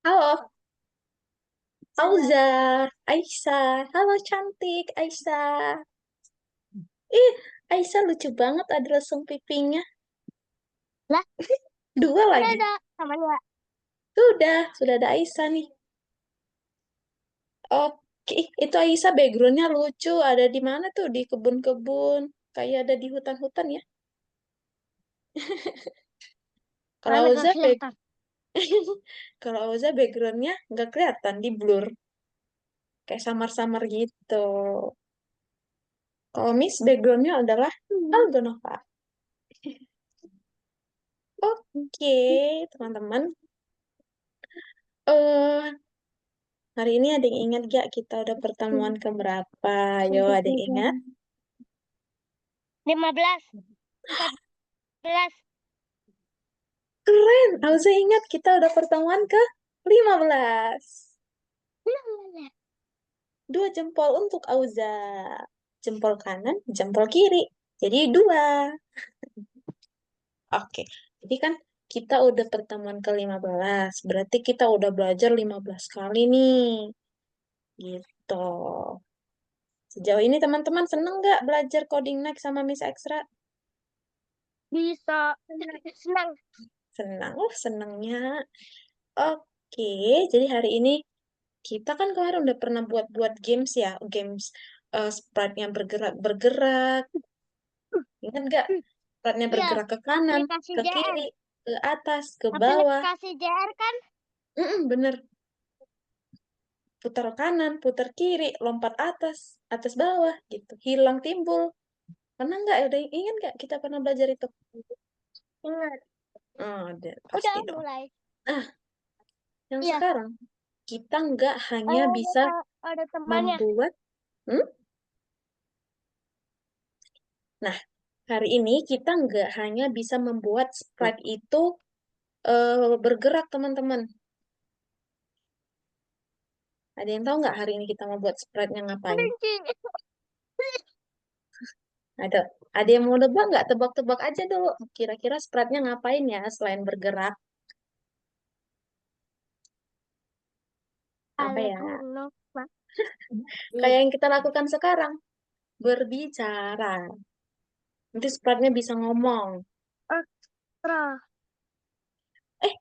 Halo, Halo. Auza, Aisyah. Halo cantik, Aisyah. Ih, Aisyah lucu banget ada lesung pipinya. Lah, Dua udah lagi. ada namanya. Sudah ada Aisyah nih. Oke, itu Aisyah backgroundnya lucu. Ada di mana tuh? Di kebun-kebun. Kayak ada di hutan-hutan ya. Kalau Mana gak Auza, kelihatan. Kalau Auza backgroundnya nggak kelihatan, di blur. Kayak samar-samar gitu. Kalau Miss backgroundnya adalah Aldo Nova. Oke, teman-teman. Eh, Hari ini ada yang ingat gak kita udah pertemuan ke berapa? Yo, ada yang ingat? 15, 14. Keren! Auza ingat kita udah pertemuan ke 15. Dua jempol untuk Auza. Jempol kanan, jempol kiri. Jadi dua. Oke, jadi kan kita udah pertemuan ke 15. Berarti kita udah belajar 15 kali nih. Gitu. Sejauh ini teman-teman seneng nggak belajar coding next sama Miss Extra? Bisa. Senang. Senang, senengnya. Oke, jadi hari ini kita kan kemarin udah pernah buat-buat games ya, games sprite-nya bergerak-bergerak. Ingat nggak? Sprite-nya Iya, bergerak ke kanan, aplikasi ke JR. kiri, ke atas, ke bawah. Aplikasi JR kan? Bener, putar kanan, putar kiri, lompat atas, atas bawah gitu. Hilang timbul. Pernah nggak? Udah ingat nggak kita pernah belajar itu? Ingat. Oh, ada, Udah pasti dong. mulai. Nah, yang Iya. sekarang kita nggak hanya bisa Ada temannya. membuat. Hmm? Nah, hari ini kita nggak hanya bisa membuat sprite itu bergerak, teman-teman. Ada yang tahu nggak hari ini kita mau buat sprite-nya ngapain? Kelinci. Ada, ada yang mau nebak nggak? Tebak-tebak aja dulu. Kira-kira sprite-nya ngapain ya selain bergerak? Apa ya? Alaikum Nova. Kayak yang kita lakukan sekarang, berbicara. Nanti sprite-nya bisa ngomong. Astra. Eh,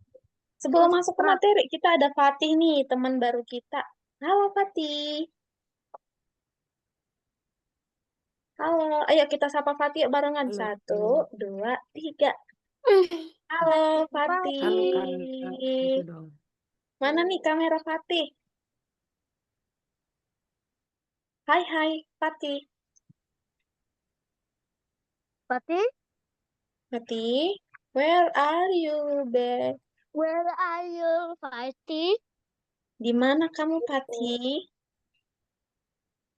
sebelum masuk ke Astra. materi, kita ada Fatih nih, teman baru kita. Halo Fatih. Halo, ayo kita sapa Fatih barengan. Halo, Satu, dua, tiga. Halo halo Kak, gitu Fatih. dong. Mana nih kamera Fatih? Hai hai Fatih. Pati, Fatih, where are you, Be? where are you, Pati? Di mana kamu Fatih?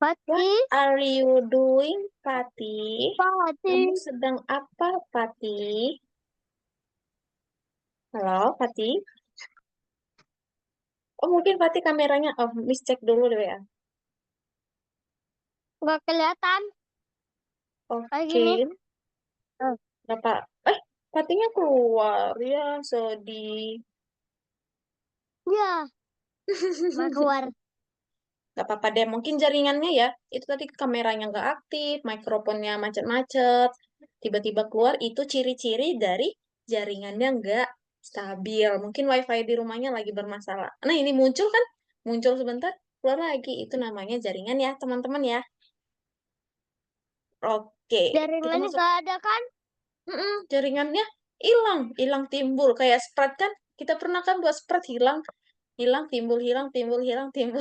What Pati, are you doing, Fatih? Pati. Kamu sedang apa, Fatih? Halo, Fatih. Oh, mungkin Fatih kameranya off. Miss cek dulu deh ya. Gak kelihatan. Kayak Oke. gini. Berapa? Eh, Fatihnya keluar. Ya, sedih. Iya, mau keluar. Gak apa-apa deh, mungkin jaringannya ya. Itu tadi kameranya nggak aktif, mikrofonnya macet-macet. Tiba-tiba keluar, itu ciri-ciri dari jaringannya nggak stabil. Mungkin wifi di rumahnya lagi bermasalah. Nah, ini muncul kan? Muncul sebentar, keluar lagi. Itu namanya jaringan ya, teman-teman ya. Oke, kita Jaringannya masuk. gak ada kan? Jaringannya hilang, hilang timbul. Kayak Sprite kan, kita pernah kan buat Sprite hilang, hilang timbul, hilang timbul, hilang timbul.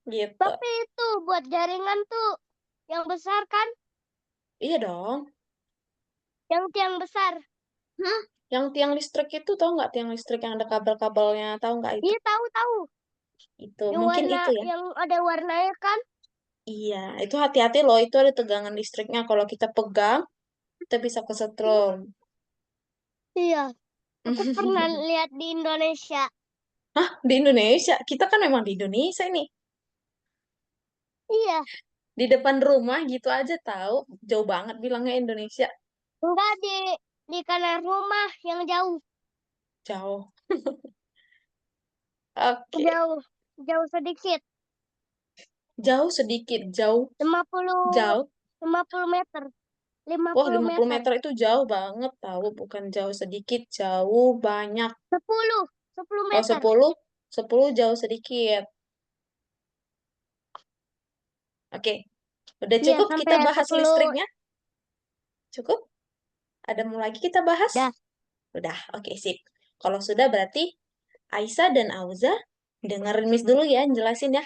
Gitu. Tapi itu buat jaringan tuh yang besar kan? Iya dong. Yang tiang besar. Hmm, yang tiang listrik itu tahu nggak tiang listrik yang ada kabel-kabelnya tahu nggak itu? Iya tahu-tahu. Itu Yang mungkin warna itu ya. yang ada warnanya kan? Iya, itu hati-hati loh. Itu ada tegangan listriknya. Kalau kita pegang, kita bisa kesetrum. Iya, aku pernah lihat di Indonesia. Hah, di Indonesia? Kita kan memang di Indonesia ini. Iya, Di depan rumah gitu aja tahu. Jauh banget bilangnya Indonesia. enggak di kanan rumah yang jauh. Jauh. Oke. Jauh. Jauh sedikit. Jauh sedikit. Jauh. 50 Jauh. 50 meter. Wah, 50 50 meter. meter itu jauh banget tahu. Bukan jauh sedikit. Jauh banyak. 10 Oh, meter. 10. 10 jauh sedikit. Oke. Udah Iya, cukup kita sampai bahas 10. listriknya? Cukup? Ada mau lagi kita bahas? Dah. Udah. Oke, sip. Kalau sudah berarti Aisyah dan Auza dengerin Miss dulu ya, jelasin ya.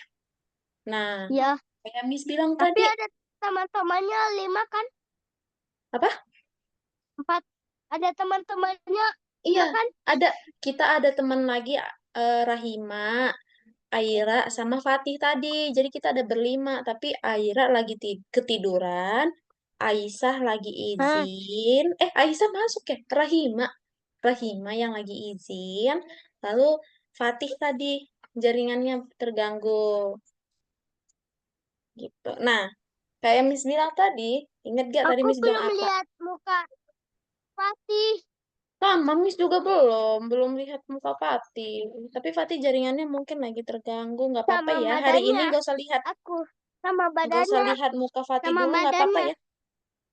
Nah, Ya. kayak Miss bilang Tapi tadi, ada teman-temannya 5 kan? apa? 4. Ada teman-temannya Iya, 5 kan? kita ada teman lagi, Rahima, Aira, sama Fatih tadi. Jadi kita ada berlima, tapi Aira lagi ketiduran, Aisyah lagi Hah, izin. Aisyah masuk ya? Rahima yang lagi izin. Lalu Fatih tadi jaringannya terganggu gitu. Nah, kayak Miss bilang tadi, ingat gak tadi aku Miss bilang belum apa? lihat muka Fatih. Sama, Miss juga belum lihat muka Fatih. Tapi Fatih jaringannya mungkin lagi terganggu, nggak apa-apa Sama ya. Hari ini badannya. nggak usah lihat, Aku. Sama nggak usah badannya. lihat muka Fatih Sama dulu, nggak apa-apa badannya. ya.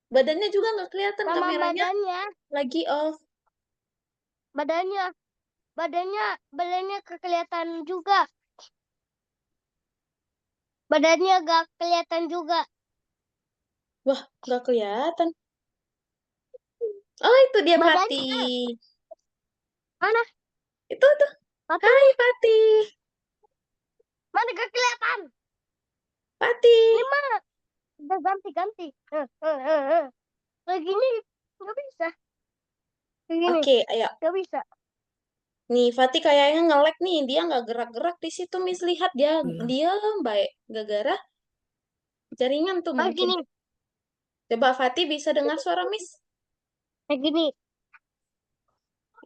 Badannya juga nggak kelihatan, Sama kameranya badannya. lagi off. Badannya. Badannya kelihatan juga. Badannya gak kelihatan juga. Wah, nggak kelihatan. Oh, itu dia Badannya Fatih. mana? Itu tuh. Hai Fatihnya Fatih. mana gak kelihatan? Ini Fatih. mana? Udah ganti-ganti. Kayak gini nggak bisa. Kayak gini Oke, ayo. nggak bisa. Nih, Fatih kayaknya nge-lag nih. Dia nggak gerak-gerak di situ, Miss. Lihat dia, Iya. dia baik. Gara-gara jaringan tuh Kayak mungkin. gini. Coba Fatih bisa dengar suara Miss? Kayak gini.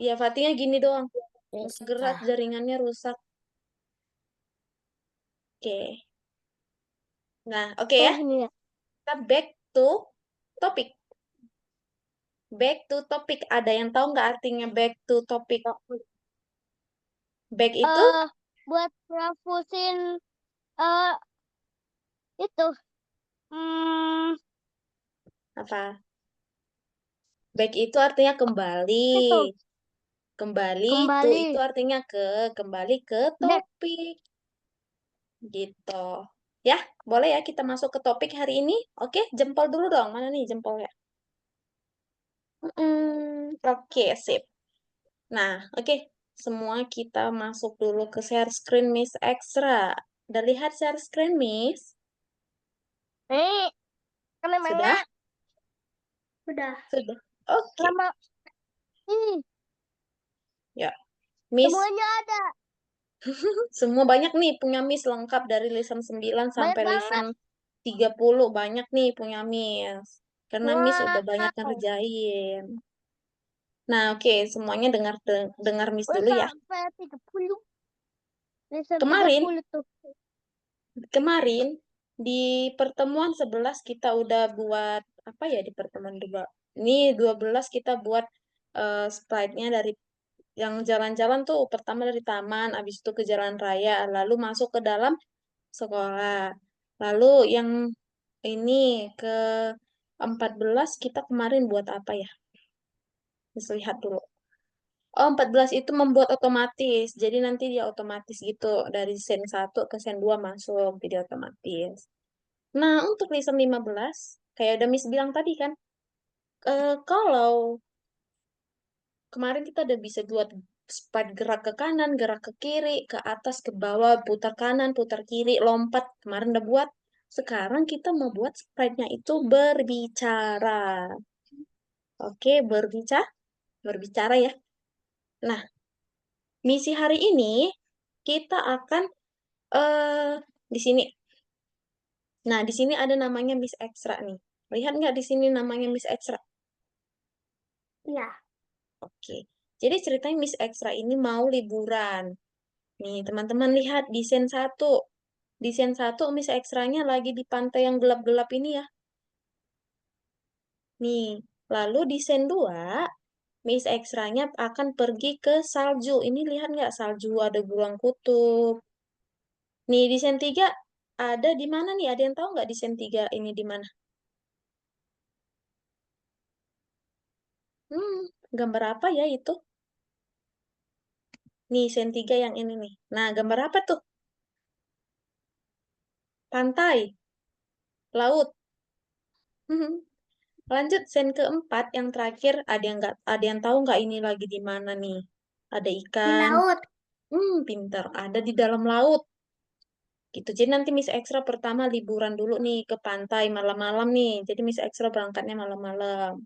Iya, Fatihnya gini doang. Gerak, Bisa. jaringannya rusak. Oke. Nah, oke Oh ya. gini ya. Kita back to topic. Back to topic. Ada yang tahu nggak artinya back to topic? Back itu eh Buat ngapusin eh itu. Hmm, apa? Back itu artinya kembali. itu Kembali itu kembali. artinya kembali ke Back. topik. Gitu. Ya, boleh ya kita masuk ke topik hari ini? Oke, jempol dulu dong. Mana nih jempolnya? Oke, sip. Nah, oke. Semua kita masuk dulu ke share screen Miss Extra. Udah lihat share screen, Miss? Nih, kan emangnya Sudah? udah Sudah. Oke. lama. Ih, Ya, Miss. semuanya ada. Semua banyak nih punya Miss lengkap dari lesson 9 Banyak sampai lesson banget. 30. Banyak nih punya Miss. Karena Miss udah banyak Wow. ngerjain. Nah, oke. Semuanya dengar Miss Udah dulu ya. sampai 30. Listen Kemarin 30 tuh. Kemarin di pertemuan 11 kita udah buat apa ya di pertemuan dua. Ini 12 kita buat slide-nya dari yang jalan-jalan tuh pertama dari taman, habis itu ke jalan raya, lalu masuk ke dalam sekolah. Lalu yang ini ke 14 kita kemarin buat apa ya? Bisa lihat dulu. Oh, 14 itu membuat otomatis. Jadi nanti dia otomatis gitu. Dari sen 1 ke sen 2 masuk. Jadi otomatis. Nah, untuk lesson 15, kayak udah Miss bilang tadi kan, kalau kemarin kita udah bisa buat spread gerak ke kanan, gerak ke kiri, ke atas, ke bawah, putar kanan, putar kiri, lompat. Kemarin udah buat. Sekarang kita mau buat spreadnya itu berbicara. Oke, berbicara ya. Nah, misi hari ini kita akan eh di sini. Nah, di sini ada namanya Miss Extra nih. Lihat nggak di sini namanya Miss Extra? Iya. Oke. Jadi ceritanya Miss Extra ini mau liburan. Nih, teman-teman lihat di scene 1. Di scene 1 Miss Extranya lagi di pantai yang gelap-gelap ini ya. Nih, lalu di scene 2 Miss Extranya akan pergi ke salju. Ini lihat nggak salju ada beruang kutub. Nih di sen 3 ada di mana nih? Ada yang tahu nggak di sen 3 ini di mana? Gambar apa ya itu? Nih sen 3 yang ini nih. Nah, gambar apa tuh? Pantai, laut. Lanjut sen keempat yang terakhir ada yang tahu nggak ini lagi di mana nih? Ada Di ikan. laut. Pinter. Ada di dalam laut. Gitu. Jadi nanti Miss Extra pertama liburan dulu nih ke pantai malam-malam nih. Jadi Miss Extra berangkatnya malam-malam.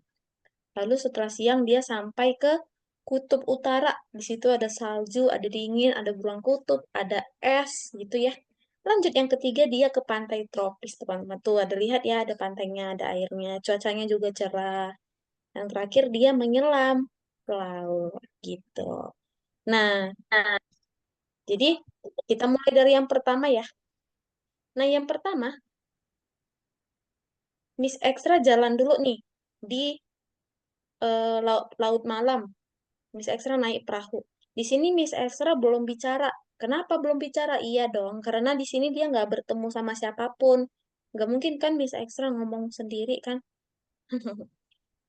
Lalu setelah siang dia sampai ke kutub utara. Di situ ada salju, ada dingin, ada beruang kutub, ada es gitu ya. Lanjut yang ketiga dia ke pantai tropis teman-teman. Tuh ada lihat ya ada pantainya, ada airnya, cuacanya juga cerah. Yang terakhir dia menyelam ke laut gitu. Nah, jadi kita mulai dari yang pertama ya. Nah, yang pertama Miss Extra jalan dulu nih di laut malam. Miss Extra naik perahu. Di sini Miss Extra belum bicara. Kenapa belum bicara? Iya dong, karena di sini dia nggak bertemu sama siapapun. Nggak mungkin kan Miss Extra ngomong sendiri kan?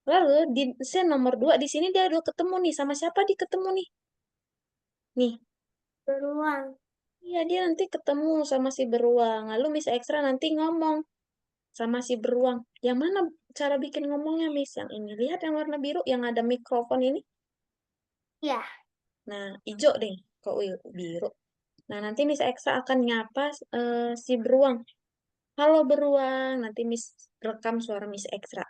Lalu di scene nomor 2 di sini dia udah ketemu nih sama siapa dia ketemu nih? Nih, Beruang. iya dia nanti ketemu sama si beruang. Lalu Miss Extra nanti ngomong sama si beruang. Yang mana cara bikin ngomongnya Miss? Yang ini. Lihat yang warna biru yang ada mikrofon ini. Ya. Nah, hijau deh. Kok biru? Nah, nanti Miss Extra akan nyapa si beruang. Halo beruang, nanti Miss rekam suara Miss Extra.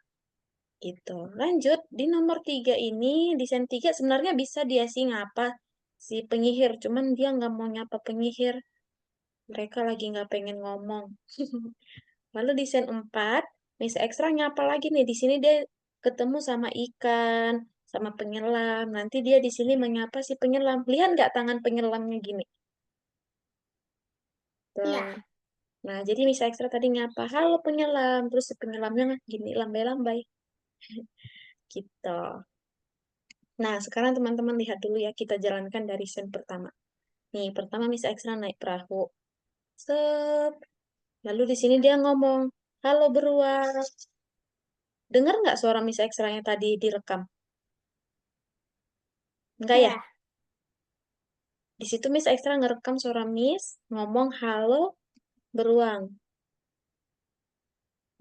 Gitu. Lanjut, di nomor 3 ini, di sen 3 sebenarnya bisa dia sih ngapa si penyihir. Cuman dia nggak mau nyapa penyihir. Mereka lagi nggak pengen ngomong. Lalu di sen 4, Miss Extra nyapa lagi nih. Di sini dia ketemu sama ikan, sama penyelam. Nanti dia di sini menyapa si penyelam. Lihat nggak tangan penyelamnya gini? Iya. Tuh. Nah, jadi Miss Extra tadi nyapa, halo penyelam. Terus si penyelamnya gini, lambai-lambai. Gitu. Nah, sekarang teman-teman lihat dulu ya, kita jalankan dari scene pertama. Nih, pertama Miss Extra naik perahu. Set. Lalu di sini dia ngomong, halo beruang. Dengar nggak suara Miss Extra yang tadi direkam? Enggak ya? Ya. Di situ Miss Extra ngerekam suara Miss, ngomong halo beruang.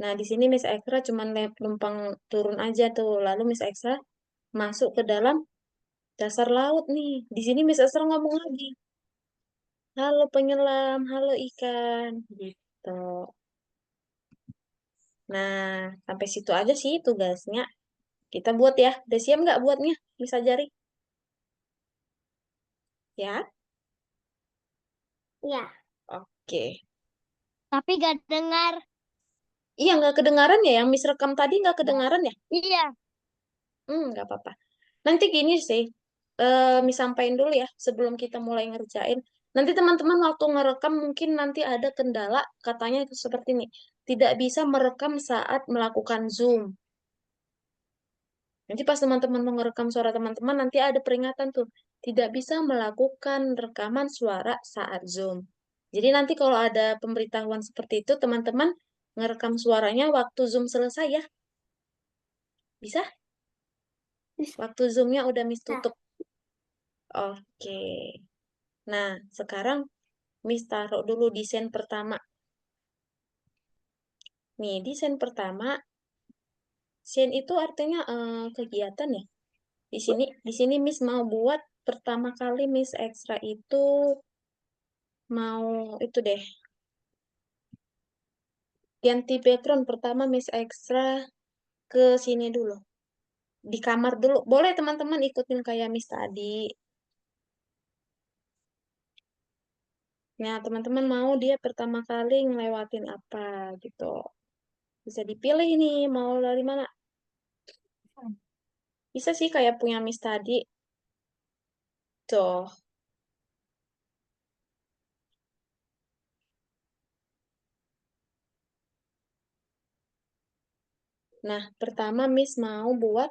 Nah, di sini Miss Extra cuma numpang turun aja tuh. Lalu Miss Extra masuk ke dalam dasar laut nih. Di sini Miss Extra ngomong lagi. Halo penyelam, halo ikan. Gitu. Nah, sampai situ aja sih tugasnya. Kita buat ya. Udah siap nggak buatnya? Bisa jari? Ya? Ya. Oke. Tapi gak dengar. Iya, nggak kedengaran ya? Yang Miss rekam tadi nggak kedengaran ya? Iya. Nggak apa-apa. Nanti gini sih, Miss sampaikan dulu ya sebelum kita mulai ngerjain. Nanti teman-teman waktu ngerekam mungkin nanti ada kendala, katanya itu seperti ini. Tidak bisa merekam saat melakukan Zoom. Nanti pas teman-teman mau ngerekam suara teman-teman, nanti ada peringatan tuh. Tidak bisa melakukan rekaman suara saat Zoom. Jadi nanti kalau ada pemberitahuan seperti itu, teman-teman ngerekam suaranya waktu Zoom selesai ya. Bisa? Bisa. Waktu Zoom-nya udah Miss tutup. Oke. Nah, sekarang Miss taruh dulu desain pertama. Nih, desain pertama, scene itu artinya kegiatan ya. Di sini Miss mau buat pertama kali Miss Extra itu mau itu deh ganti background pertama Miss Extra ke sini dulu di kamar dulu boleh teman-teman ikutin kayak Miss tadi. Nah teman-teman mau dia pertama kali ngelewatin apa gitu bisa dipilih nih mau dari mana bisa sih kayak punya Miss tadi tuh. Nah pertama Miss mau buat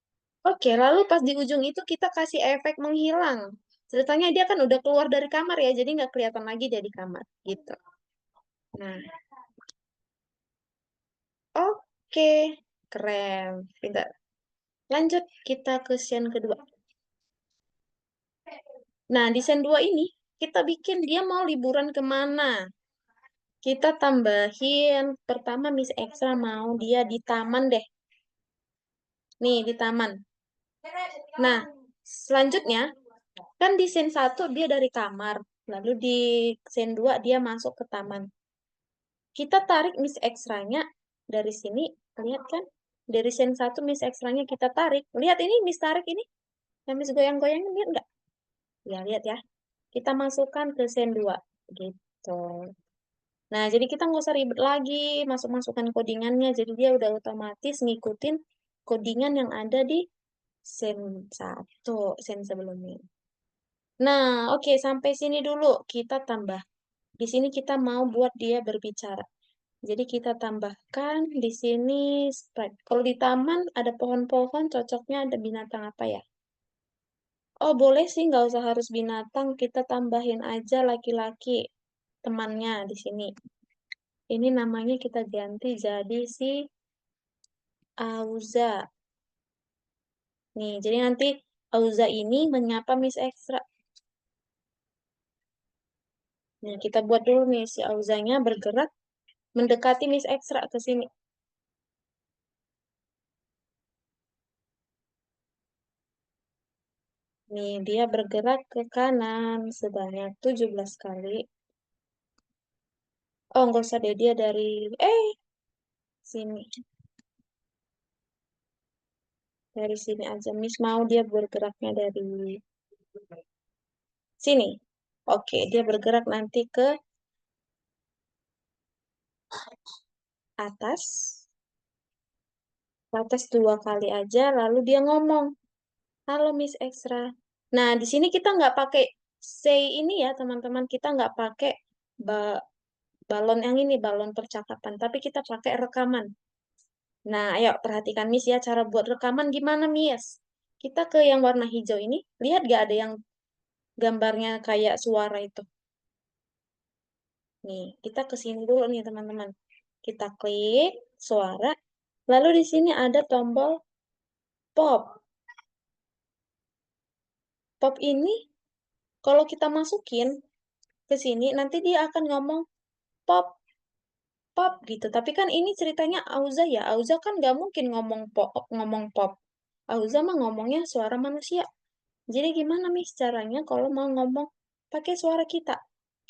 Oke, lalu pas di ujung itu kita kasih efek menghilang. Ceritanya dia kan udah keluar dari kamar ya, jadi nggak kelihatan lagi dia di kamar, gitu. Nah, oke, keren, pintar. Lanjut kita ke scene kedua. Nah, di scene 2 ini, kita bikin dia mau liburan kemana. Kita tambahin, pertama Miss Extra mau dia di taman deh. Nih, di taman. Nah, selanjutnya, kan di scene 1 dia dari kamar. Lalu di scene 2 dia masuk ke taman. Kita tarik Miss Extra-nya dari sini. Lihat kan? Dari scene 1 Miss Extra-nya kita tarik. Lihat ini Miss tarik ini. Yang Miss goyang-goyangin, lihat nggak? Ya, lihat ya. Kita masukkan ke scene 2. Gitu. Nah, jadi kita nggak usah ribet lagi masuk-masukkan codingannya. Jadi dia udah otomatis ngikutin codingan yang ada di scene 1, scene sebelumnya. Nah, oke, sampai sini dulu kita tambah. Di sini kita mau buat dia berbicara. Jadi kita tambahkan di sini sprite. Kalau di taman ada pohon-pohon, cocoknya ada binatang apa ya? Oh, boleh sih, nggak usah harus binatang. Kita tambahin aja laki-laki temannya di sini. Ini namanya kita ganti jadi si Auza. Nih, jadi nanti Auza ini menyapa Miss Extra. Nah, kita buat dulu nih si Auzanya bergerak mendekati Miss Extra ke sini. Nih, dia bergerak ke kanan sebanyak 17 kali. Oh, nggak usah deh, dia dari... sini. Dari sini aja. Miss mau dia bergeraknya dari sini. Oke, dia bergerak nanti ke atas. Ke atas 2 kali aja, lalu dia ngomong. Halo Miss Extra. Nah, di sini kita nggak pakai say ini ya, teman-teman. Kita nggak pakai ba- balon yang ini, balon percakapan. Tapi kita pakai rekaman. Nah, ayo perhatikan Miss ya, cara buat rekaman gimana Miss? Kita ke yang warna hijau ini, lihat gak ada yang gambarnya kayak suara itu? Nih, kita ke sini dulu nih teman-teman. Kita klik suara, lalu di sini ada tombol pop. Pop ini kalau kita masukin ke sini, nanti dia akan ngomong pop, pop gitu. Tapi kan ini ceritanya Auza ya. Auza kan nggak mungkin ngomong pop, ngomong pop. Auza mah ngomongnya suara manusia. Jadi gimana nih caranya kalau mau ngomong pakai suara kita?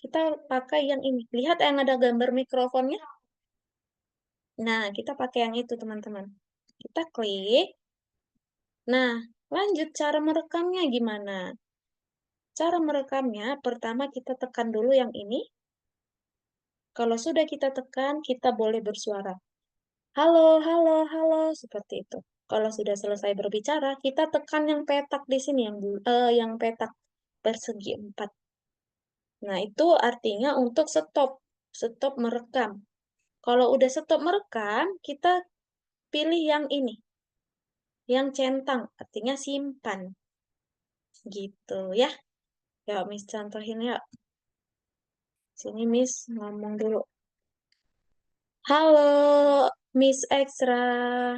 Kita pakai yang ini. Lihat yang ada gambar mikrofonnya. Nah, kita pakai yang itu, teman-teman. Kita klik. Nah, lanjut cara merekamnya gimana? Cara merekamnya, pertama kita tekan dulu yang ini. Kalau sudah kita tekan, kita boleh bersuara. Halo, halo, halo, seperti itu. Kalau sudah selesai berbicara, kita tekan yang petak di sini, yang petak persegi 4. Nah, itu artinya untuk stop, stop merekam. Kalau udah stop merekam, kita pilih yang ini, yang centang, artinya simpan. Gitu ya. Ya, Miss contohin ya. Sini Miss ngomong dulu. Halo, Miss Extra.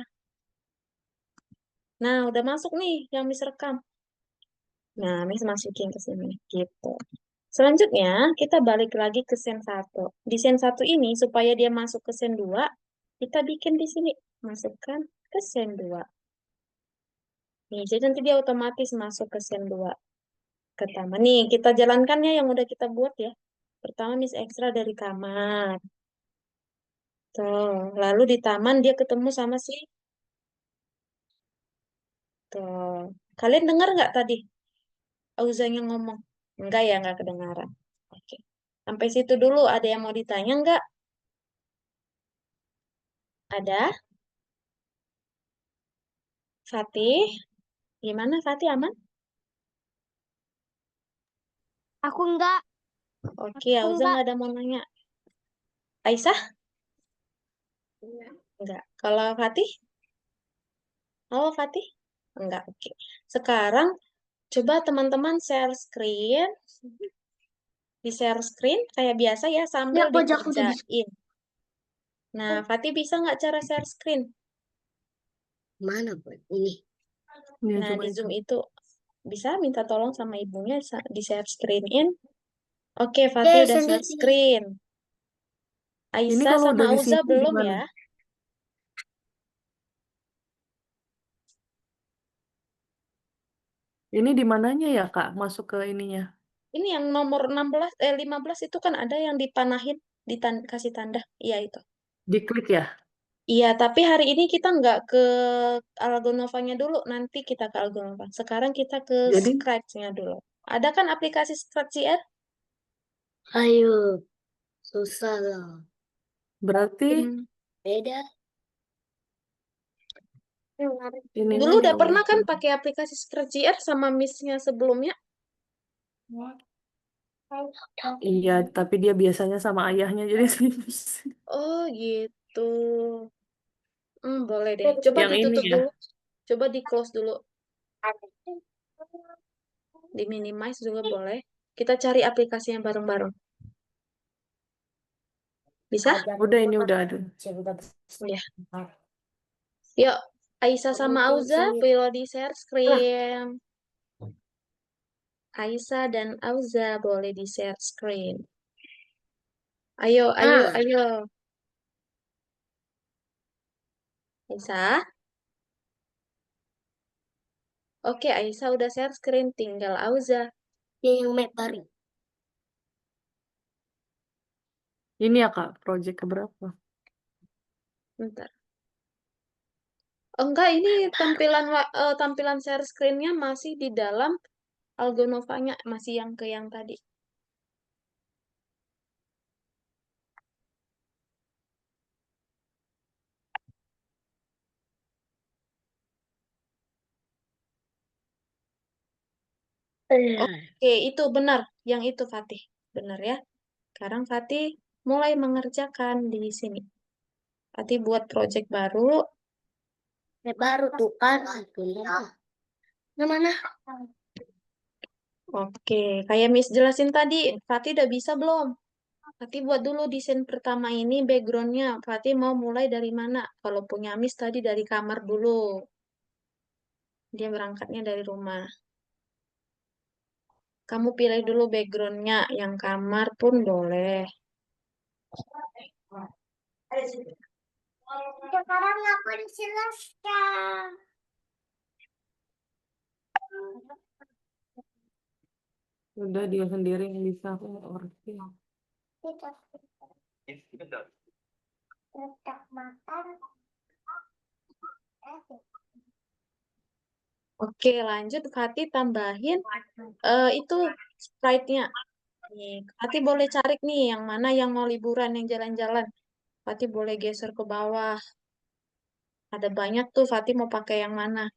Nah, udah masuk nih yang Miss rekam. Nah, Miss masukin ke sini. Gitu. Selanjutnya, kita balik lagi ke sen 1. Di sen 1 ini, supaya dia masuk ke sen 2, kita bikin di sini. Masukkan ke sen 2. Nih, jadi nanti dia otomatis masuk ke sen 2. Ke taman. Nih, kita jalankannya yang udah kita buat ya. Pertama, Miss Extra dari kamar. Tuh, lalu di taman dia ketemu sama si. Tuh. Kalian dengar nggak tadi Auzanya ngomong? Enggak ya, nggak kedengaran. Oke. Sampai situ dulu, ada yang mau ditanya nggak? Ada? Fatih? Gimana Fatih, aman? Aku enggak. Oke, Aku Auza enggak. nggak ada mau nanya. Aisyah? Enggak. Kalau Fatih? Oh, Fatih? Enggak, oke. Sekarang coba teman-teman share screen. Di share screen kayak biasa ya sambil Ya, pojok tadi. dikerjain. Nah, Fatih bisa nggak cara share screen? Mana, Boy? Ini. Ya, Nah, coba di itu. Zoom itu bisa minta tolong sama ibunya di share screen-in. Oke, Fatih udah share Sendiri. screen. Ini Aisyah kalau sama udah di Auza sini belum gimana? ya? Ini di mananya ya, Kak? Masuk ke ininya. Ini yang nomor 15 itu kan ada yang dipanahin, kasih tanda. Iya itu. Diklik ya. Iya, tapi hari ini kita nggak ke Algonovanya dulu, nanti kita ke Algonova. Sekarang kita ke Jadi, Scratch-nya dulu. Ada kan aplikasi Scratch JR? Ayo, susah lah. berarti Hmm. Beda. Dulu ininya udah yang pernah kan itu. pakai aplikasi Scratch JR sama Miss-nya sebelumnya? Iya, tapi dia biasanya sama ayahnya, jadi saya pusing. Oh gitu. Boleh deh. Coba Yang ini ditutup ya. dulu. Coba di close dulu. Di minimize juga boleh. Kita cari aplikasinya bareng-bareng. Bisa? Udah ini udah ada. Ya. Yuk, Aisyah sama Auza, pilih di share screen. Aisyah dan Auza boleh di share screen. Ayo, ayo, ayo. Aisyah. Oke, Aisyah udah share screen. Tinggal Auza. Yang metari. Ini ya, Kak, project keberapa? Bentar. Oh, enggak, ini tampilan share screen-nya masih di dalam Algonovanya, masih yang ke yang tadi. Oke, itu benar. Yang itu Fatih. Benar ya. Sekarang Fatih mulai mengerjakan di sini. Fatih buat project baru. Baru tuh kan. Yang mana? Oke, kayak Miss jelasin tadi, Fatih udah bisa belum? Fatih buat dulu desain pertama ini backgroundnya. Fatih mau mulai dari mana? Kalau punya Miss tadi dari kamar dulu. Dia berangkatnya dari rumah. Kamu pilih dulu backgroundnya. Yang kamar pun boleh. Sekarang aku dijelaskan. Udah dia sendiri yang bisa ngerti. Oke, lanjut Fatih tambahin itu Sprite-nya. Nih, Fatih boleh cari nih yang mana yang mau liburan, yang jalan-jalan. Fatih boleh geser ke bawah. Ada banyak tuh, Fatih mau pakai yang mana?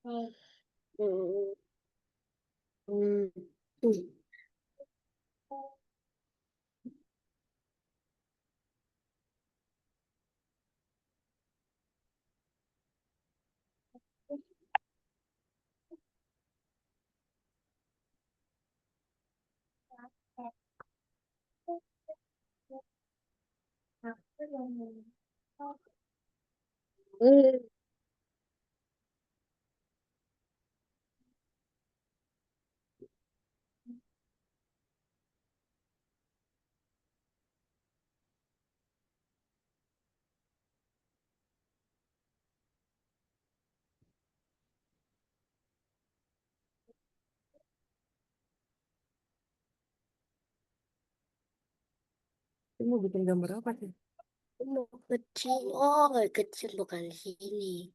Hmm. Hmm. Hmm. Hmm. Ini mau bikin gambar apa sih? Mau kecil. Oh, kayak kecil bukan di sini.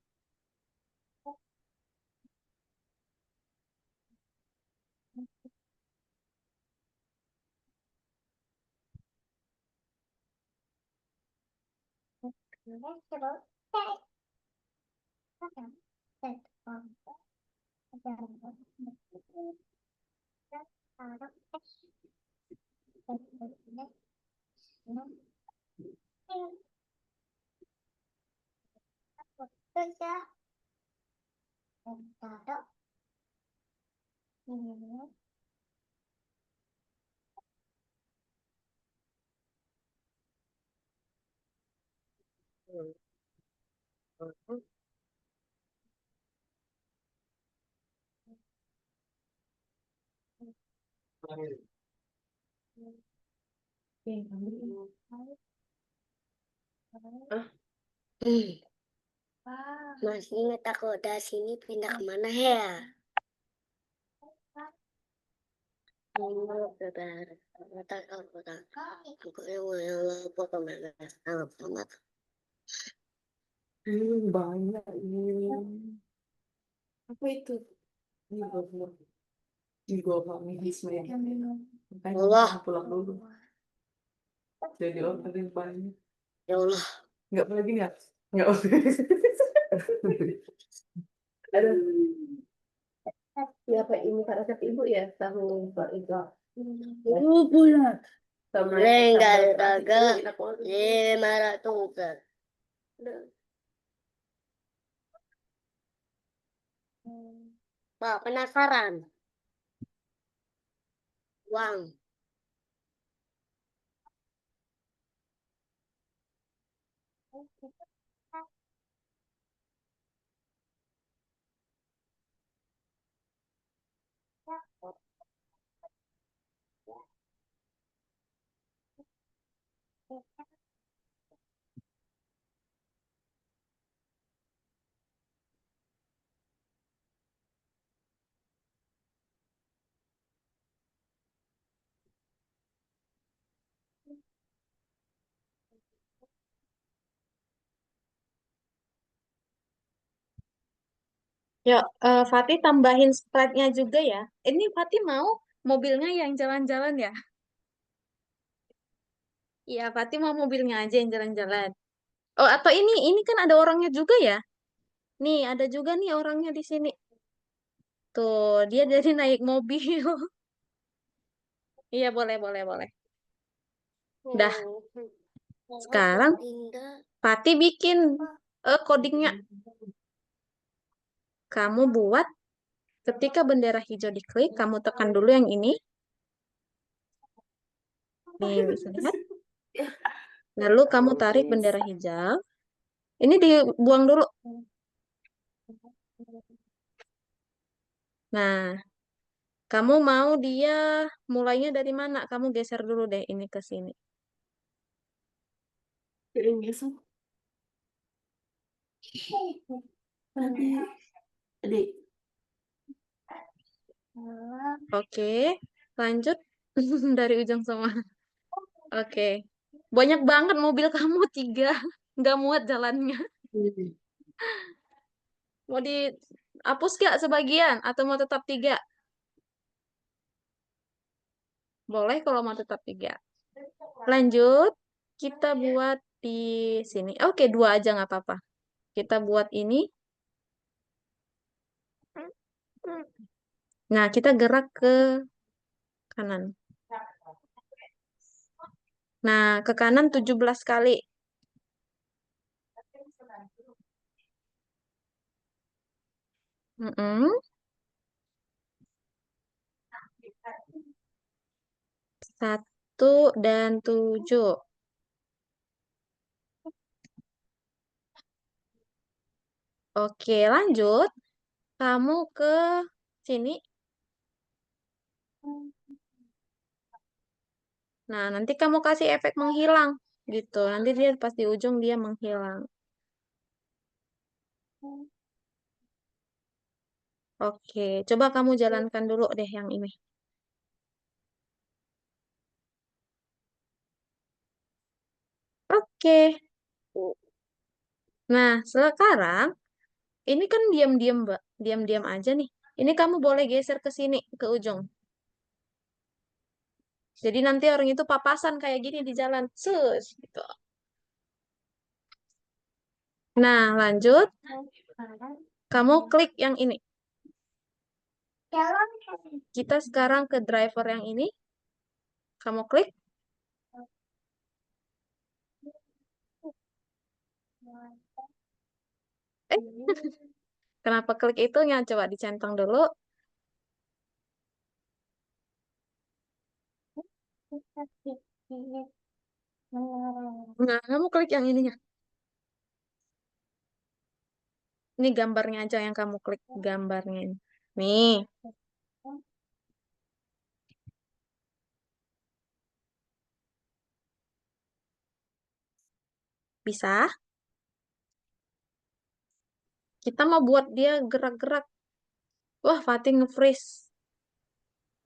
Hmm. Masih ingat aku dari sini pindah kemana ya? Banyak ini. Apa itu? Ini gua kami ya. Makanya Allah, mau pulang dulu. Jadi orang yang banyak. ya Allah. Nggak boleh gini ya? Nggak boleh. Aduh, siapa ini Kak resep ibu ya? Tahu Mbak Ika. Ibu punya. Sama Lenggal sambal terasi daga dulu, enak banget. 500. Pak, penasaran? Uang. Ya, Fatih tambahin Sprite-nya juga ya. Ini Fatih mau mobilnya yang jalan-jalan ya? Iya, Fatih mau mobilnya aja yang jalan-jalan. Oh, atau ini kan ada orangnya juga ya? Nih, ada juga nih orangnya di sini. Tuh, dia jadi naik mobil. Iya, boleh, boleh, boleh. Dah, Apa sekarang pindah? Fatih bikin codingnya. Kamu buat ketika bendera hijau diklik, kamu tekan dulu yang ini. Nih, bisa lihat. Lalu kamu tarik bendera hijau. Ini dibuang dulu. Nah, kamu mau dia mulainya dari mana? Kamu geser dulu deh ini ke sini. Kayaknya sih. Tadi, adik. Oke, lanjut dari ujung sama. Oke, banyak banget mobil kamu 3, nggak muat jalannya. Mau dihapus gak sebagian atau mau tetap 3? Boleh kalau mau tetap 3. Lanjut, kita buat di sini. Oke, 2 aja nggak apa-apa. Kita buat ini. Nah, kita gerak ke kanan. Nah, ke kanan 17 kali. Mm-mm. 1 dan 7. Oke, lanjut. Kamu ke sini. Nah, nanti kamu kasih efek menghilang. Gitu. Nanti dia pas di ujung dia menghilang. Oke, coba kamu jalankan dulu deh yang ini. Oke. Nah, sekarang ini kan diam-diam, Mbak. Diam-diam aja nih. Ini kamu boleh geser ke sini, ke ujung. Jadi nanti orang itu papasan kayak gini di jalan. Sus, gitu. Nah, lanjut. Kamu klik yang ini. Kita sekarang ke driver yang ini. Kamu klik. Eh, kenapa klik itunya? Coba dicentang dulu. Nah, kamu klik yang ininya. Ini gambarnya aja yang kamu klik. Gambarnya ini. Nih. Bisa. Kita mau buat dia gerak-gerak. Wah, Fatih nge-freeze.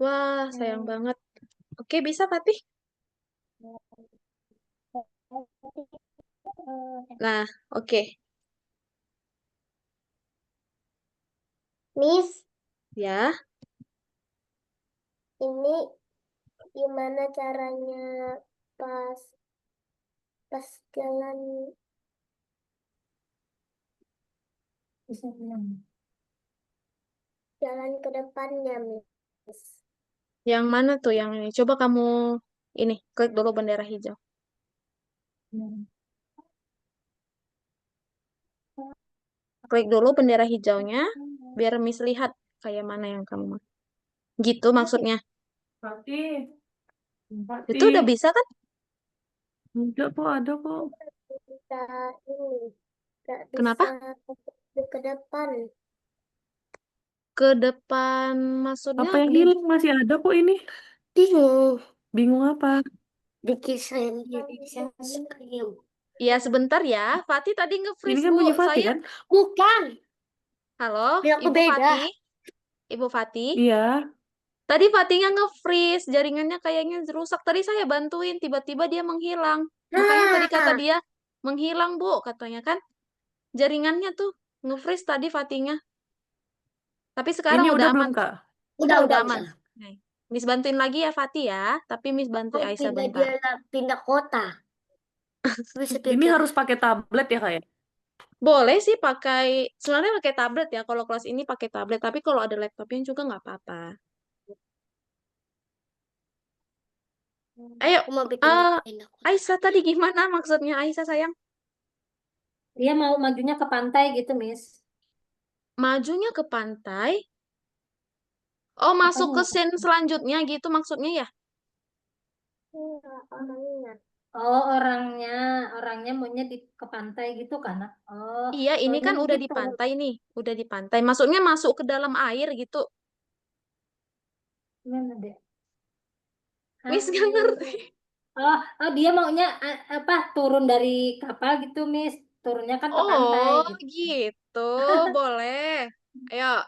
Wah, sayang banget. Oke, bisa Fatih? Nah, oke. Miss, Ya. ini gimana caranya pas pas jalan ke depannya, Miss? Yang mana tuh yang ini? Coba kamu ini, klik dulu bendera hijau. Klik dulu bendera hijaunya, biar Miss lihat kayak mana yang kamu mau. Gitu maksudnya. Fatih, Itu udah Fatih. bisa kan? Enggak kok, ada kok. Bisa ini, nggak bisa Kenapa? ke depan. Ke depan maksudnya Apa yang di... hilang? Masih ada kok ini. Bingung. Bingung apa? Dikisahin bisa scream. Ya, sebentar ya. Fatih tadi Ini nge-freeze, kan Bu. punya Fatih Saya, kan? Bukan, halo, bilang aku Ibu beda. Fatih. Ibu Fatih. Iya. Tadi Fatihnya nge-freeze, jaringannya kayaknya rusak. Tadi saya bantuin, tiba-tiba dia menghilang. Makanya tadi kata Nah, dia, menghilang, Bu, katanya kan. Jaringannya tuh nge-freeze tadi Fatihnya. Tapi sekarang Ini udah udah belum, aman. Kak? Udah aman. udah. Nih, Miss bantuin lagi ya Fatih ya. Tapi Miss bantu Mau Aisyah pindah bentar. pindah kota. Bisa Ini pindah. harus pakai tablet ya, Kak ya? Boleh sih pakai, sebenarnya pakai tablet ya. Kalau kelas ini pakai tablet. Tapi kalau ada laptopnya juga nggak apa-apa. Ayo, Aku mau eh pindah kota. Aisyah tadi gimana maksudnya Aisyah sayang? Dia mau majunya ke pantai gitu, Miss. Majunya ke pantai. Oh, masuk Apanya ke ya? scene selanjutnya gitu maksudnya ya? Iya, orangnya. Oh, orangnya maunya ke pantai gitu kan? Oh, Iya, ini maunya kan udah di gitu. pantai nih. Udah di pantai. Maksudnya masuk ke dalam air gitu. Gimana deh? Hah? Miss nggak ngerti. Dia maunya apa? Turun dari kapal gitu, Miss. Turunnya kan ke pantai Oh, gitu. gitu. Tuh, boleh. Ayo,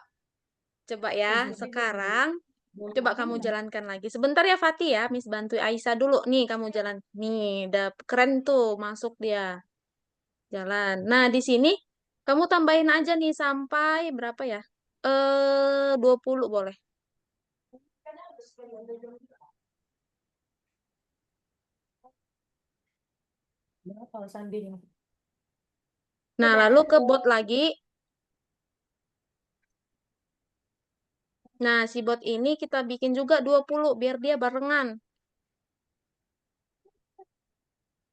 coba ya. Sekarang, coba kamu jalankan lagi. Sebentar ya, Fatih ya. Miss bantu Aisyah dulu. Nih, kamu jalan. Nih, udah keren tuh. Masuk dia. Jalan. Nah, di sini, kamu tambahin aja nih sampai berapa ya? 20 boleh. Berapa sanding? Nah, lalu ke bot lagi. Nah, si bot ini kita bikin juga 20 biar dia barengan.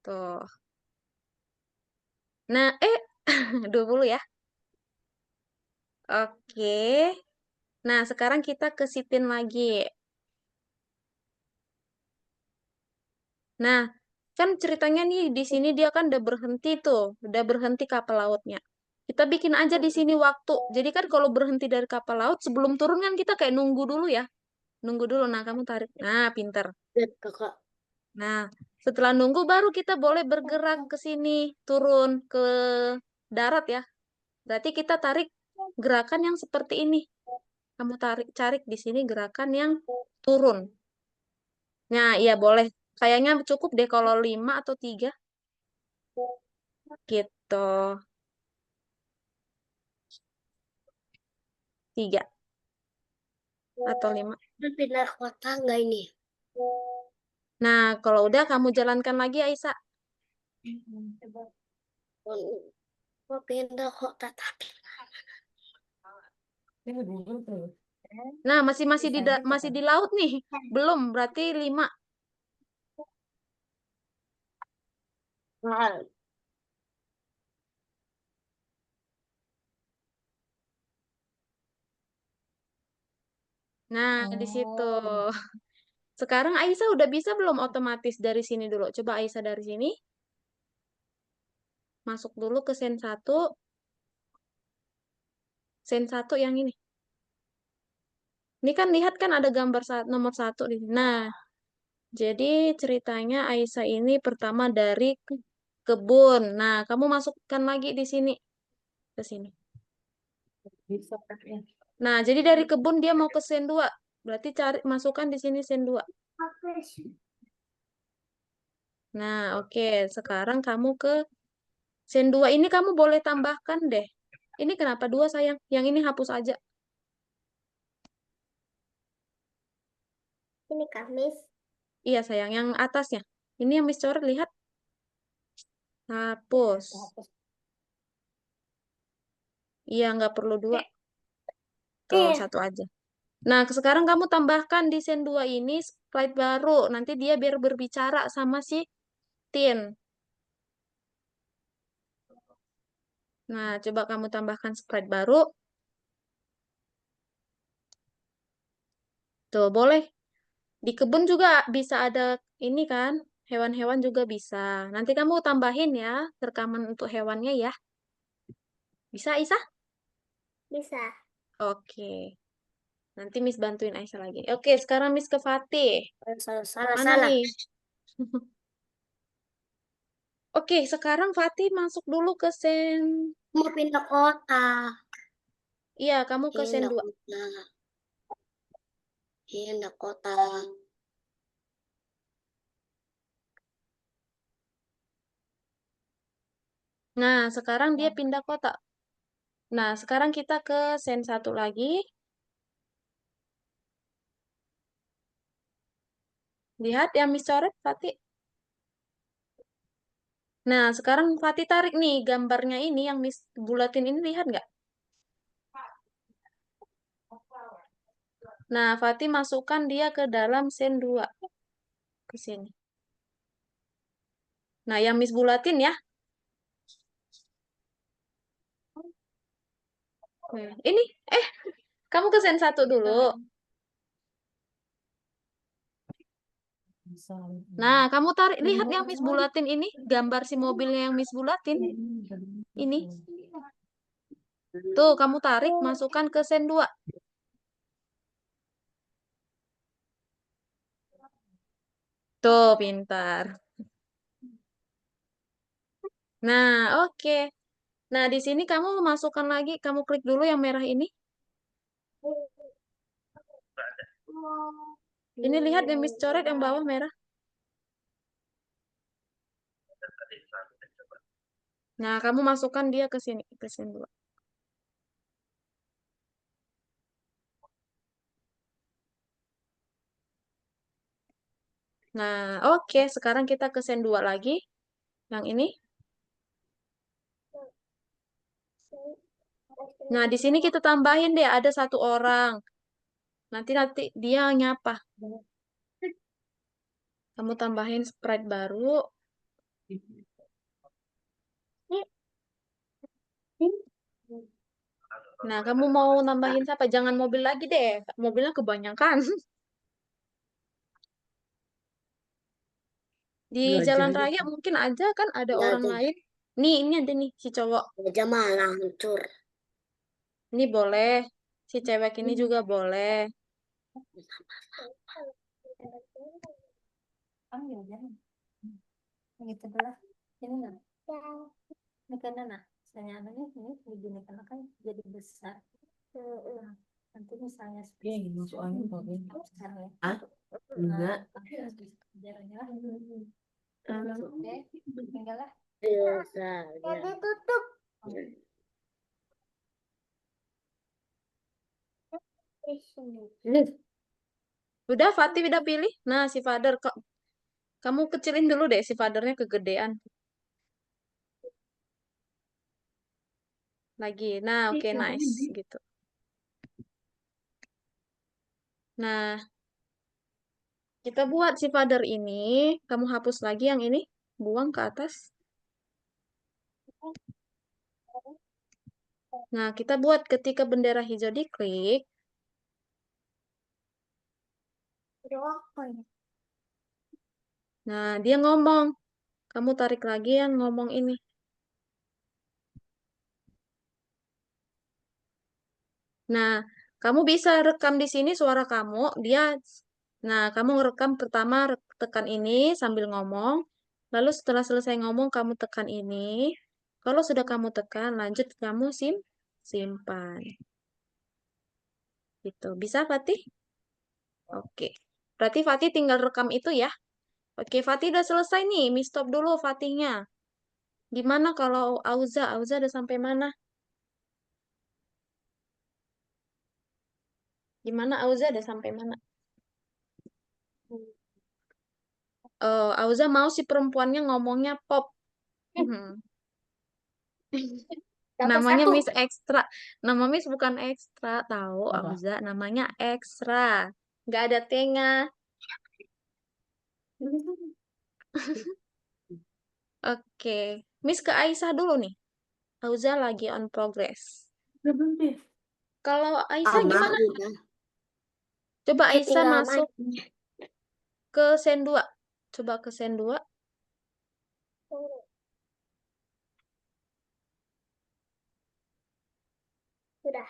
Tuh. Nah, 20 ya. Oke. Nah, sekarang kita ke sitin lagi. Nah, kan ceritanya nih di sini dia kan udah berhenti tuh, udah berhenti kapal lautnya. Kita bikin aja di sini waktu. Jadi kan kalau berhenti dari kapal laut sebelum turun kan kita kayak nunggu dulu ya. Nunggu dulu. Nah, kamu tarik. Nah, pinter. Lihat kakak. Nah, setelah nunggu baru kita boleh bergerak ke sini, turun ke darat ya. Berarti kita tarik gerakan yang seperti ini. Kamu tarik cari di sini gerakan yang turun. Nah, iya boleh. Kayaknya cukup deh kalau 5 atau 3 gitu. 3 atau 5. Pindah kota nggak ini? Nah, kalau udah kamu jalankan lagi Aisyah. Mau pindah kota tapi Nah, masih masih masih di laut nih. Belum, berarti 5. mahal. Nah, di situ. Sekarang Aisyah udah bisa belum otomatis dari sini dulu. Coba Aisyah dari sini. Masuk dulu ke sen 1. Sen 1 yang ini. Ini kan lihat kan ada gambar nomor 1 di sini. Nah, jadi ceritanya Aisyah ini pertama dari kebun. Nah, kamu masukkan lagi di sini. Ke sini. Bisa ya. Nah, jadi dari kebun dia mau ke sen 2. Berarti cari masukkan di sini sen 2. Nah, oke. Sekarang kamu ke sen 2 ini kamu boleh tambahkan deh. Ini kenapa 2 sayang? Yang ini hapus aja. Ini Kamis. Iya sayang, yang atasnya. Ini yang Miss Coret lihat. Hapus. Iya, nggak perlu 2. Tuh, 1 aja. Nah, sekarang kamu tambahkan di sen 2 ini slide baru. Nanti dia biar berbicara sama si Tin. Nah, coba kamu tambahkan sprite baru. Tuh, boleh. Di kebun juga bisa ada ini kan, hewan-hewan juga bisa. Nanti kamu tambahin ya, rekaman untuk hewannya ya. Bisa, Isa? Bisa. Oke. Nanti Miss bantuin Aisyah lagi. Oke, sekarang Miss ke Fatih. Salah, Mana salah. nih? Oke, sekarang Fatih masuk dulu ke sen. Mau pindah kota. Iya, kamu ke sen Pindah 2. kota. Pindah kota. Nah, sekarang dia pindah kota. Nah, sekarang kita ke sen 1 lagi. Lihat yang Miss coret, Fatih. Nah, sekarang Fatih tarik nih gambarnya ini yang Miss bulatin ini, lihat nggak? Nah, Fatih masukkan dia ke dalam sen 2. Ke sini. Nah, yang Miss bulatin ya. Ini, kamu ke sen 1 dulu. Bisa. Nah, kamu tarik, lihat yang Miss bulatin ini, gambar si mobilnya yang Miss bulatin. Ini. Tuh, kamu tarik, masukkan ke sen 2. Tuh, pintar. Nah, oke. Nah, di sini kamu masukkan lagi, kamu klik dulu yang merah ini. Ini lihat yang Miss coret yang bawah merah. Nah, kamu masukkan dia ke sini dulu. Nah, oke, sekarang kita ke sen 2 lagi. Yang ini. Nah, di sini kita tambahin deh, ada 1 orang. Nanti dia nyapa. Kamu tambahin sprite baru. Nah, kamu mau nambahin siapa? Jangan mobil lagi deh. Mobilnya kebanyakan. Di Gajah jalan aja. raya mungkin aja kan ada Ya, orang lain. Nih, ini ada nih si cowok. Gajah malah hancur. Ini boleh. Si cewek ini juga boleh. Ambil jangan. Gitu adalah. Ini nah. Ini kan nah. Misalnya anaknya ini begini karena kan jadi besar. Nah, nanti misalnya Iya, yang masuk angin kok. besar ya. Ah, enggak. Jalannya lah. Oke, tinggal lah. Bisa. Jadi tutup. Udah, Fatih udah pilih. Nah, si father kok. Kamu kecilin dulu deh si fathernya kegedean. Lagi. Nah, oke, nice gitu. Nah, kita buat si father ini. Kamu hapus lagi yang ini. Buang ke atas. Nah, kita buat ketika bendera hijau diklik. Nah, dia ngomong. Kamu tarik lagi yang ngomong ini. Nah, kamu bisa rekam di sini suara kamu. Nah, kamu ngerekam pertama tekan ini sambil ngomong. Lalu setelah selesai ngomong, kamu tekan ini. Kalau sudah kamu tekan, lanjut kamu simpan. Gitu. Bisa, Fatih? Oke. Berarti Fatih tinggal rekam itu ya. Oke, Fatih udah selesai nih. Mi stop dulu Fatihnya. Gimana kalau Auza? Auza udah sampai mana? Gimana Auza udah sampai mana? Auza mau si perempuannya ngomongnya pop. Hmm. Dapat Namanya satu. Miss Extra. Nama Miss bukan Extra, tahu Apa? Auza. Namanya Extra. Nggak ada T-nya. Oke. Miss ke Aisyah dulu nih. Auza lagi on progress. Udah belum deh. Kalau Aisyah Sama gimana? udah. Coba Aisyah Tinggal masuk ke sen 2. Coba ke sen 2. Sudah.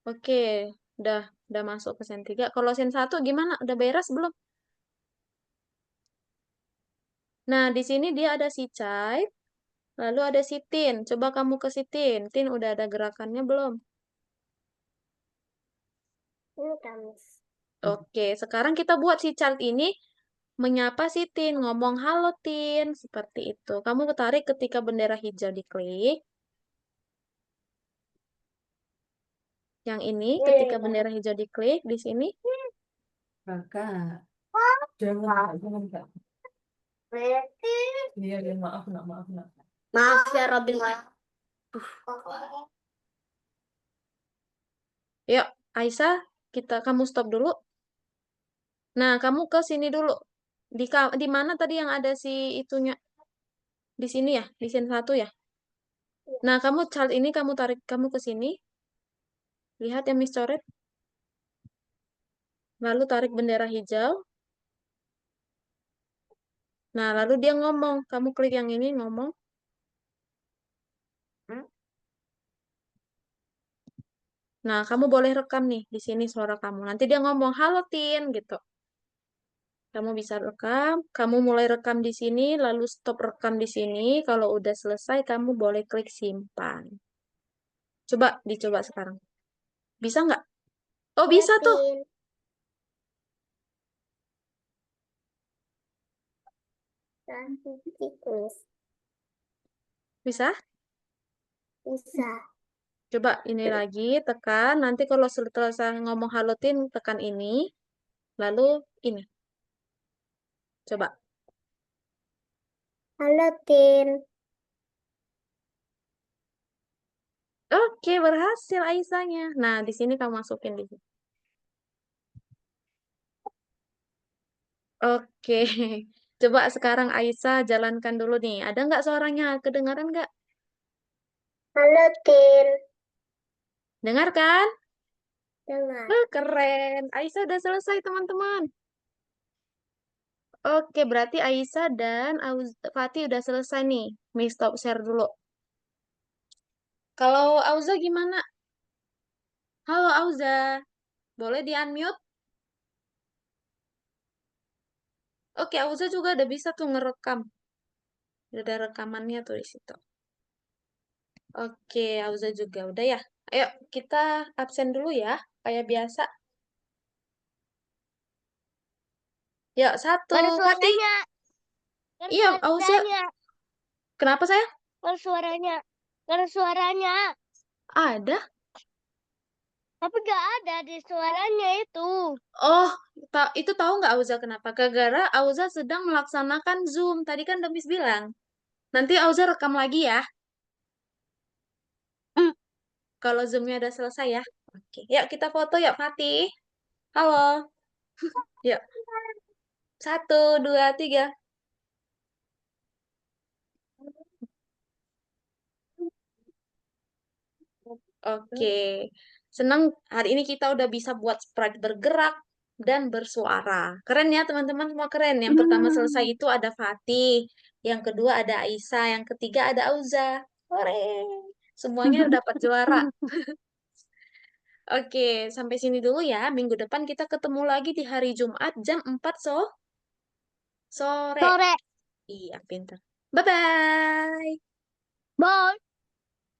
Oke, udah masuk ke sen 3. Kalau sen 1 gimana? Udah beres belum? Nah, di sini dia ada si Chai, lalu ada si Tin. Coba kamu ke si Tin. Tin udah ada gerakannya belum? Ini kamu. Oke, sekarang kita buat si child ini menyapa si Tin, ngomong halo Tin, seperti itu. Kamu ketarik ketika bendera hijau diklik. Yang ini ketika bendera hijau diklik di sini. Kakak. Jangan Kak. Iya, iya, maaf, nak, maaf, nak. Maaf ya Robin. Yuk, Aisyah, kamu stop dulu. Nah, kamu ke sini dulu. Di mana tadi yang ada si itunya? Di sini ya, di sen 1 ya. Nah, kamu child ini kamu tarik kamu ke sini. Lihat yang Miss coret. Lalu tarik bendera hijau. Nah, lalu dia ngomong. Kamu klik yang ini ngomong. Nah, kamu boleh rekam nih di sini suara kamu. Nanti dia ngomong, halo Tin, gitu. Kamu bisa rekam, kamu mulai rekam di sini, lalu stop rekam di sini. Kalau udah selesai, kamu boleh klik simpan. Coba, dicoba sekarang. Bisa nggak? Oh, bisa tuh. Liatin. Tikus. Bisa? Bisa. Coba ini lagi, tekan. Nanti kalau selesai ngomong halo Tin, tekan ini. Lalu ini. Coba. Halo, Tin. Oke, berhasil Aisyahnya. Nah, di sini kamu masukin di sini. Oke. Coba sekarang Aisyah jalankan dulu nih. Ada nggak suaranya? Kedengaran nggak? Halo, Tin. Dengar kan? Dengar. Keren. Aisyah udah selesai, teman-teman. Oke, berarti Aisyah dan Fatih udah selesai nih. Nih, stop share dulu. Kalau Auza gimana? Halo Auza. Boleh di-unmute? Oke, Auza juga udah bisa tuh ngerekam. Udah ada rekamannya tuh di situ. Oke, Auza juga udah ya. Ayo, kita absen dulu ya. Kayak biasa. Yuk, satu. Gak ada Fatih. suaranya. Gak ada Iya, Auza. suaranya. Kenapa saya? Gak ada suaranya. Gak ada suaranya. Ada. Tapi gak ada di suaranya itu. Oh, itu tahu nggak Auza kenapa? Gara-gara Auza sedang melaksanakan Zoom. Tadi kan Demis bilang. Nanti Auza rekam lagi ya. Hmm. Kalau Zoom-nya udah selesai ya. Oke. Yuk kita foto yuk Fatih. Halo. Yuk. Satu, dua, tiga. Oke. Senang hari ini kita udah bisa buat sprite bergerak dan bersuara. Keren ya teman-teman, semua keren. Yang pertama selesai itu ada Fatih. Yang kedua ada Aisyah. Yang ketiga ada Auza. Hore. Semuanya dapat juara. Oke, sampai sini dulu ya. Minggu depan kita ketemu lagi di hari Jumat jam 4 sore. Sore. Iya, pintar. Bye-bye. Bye.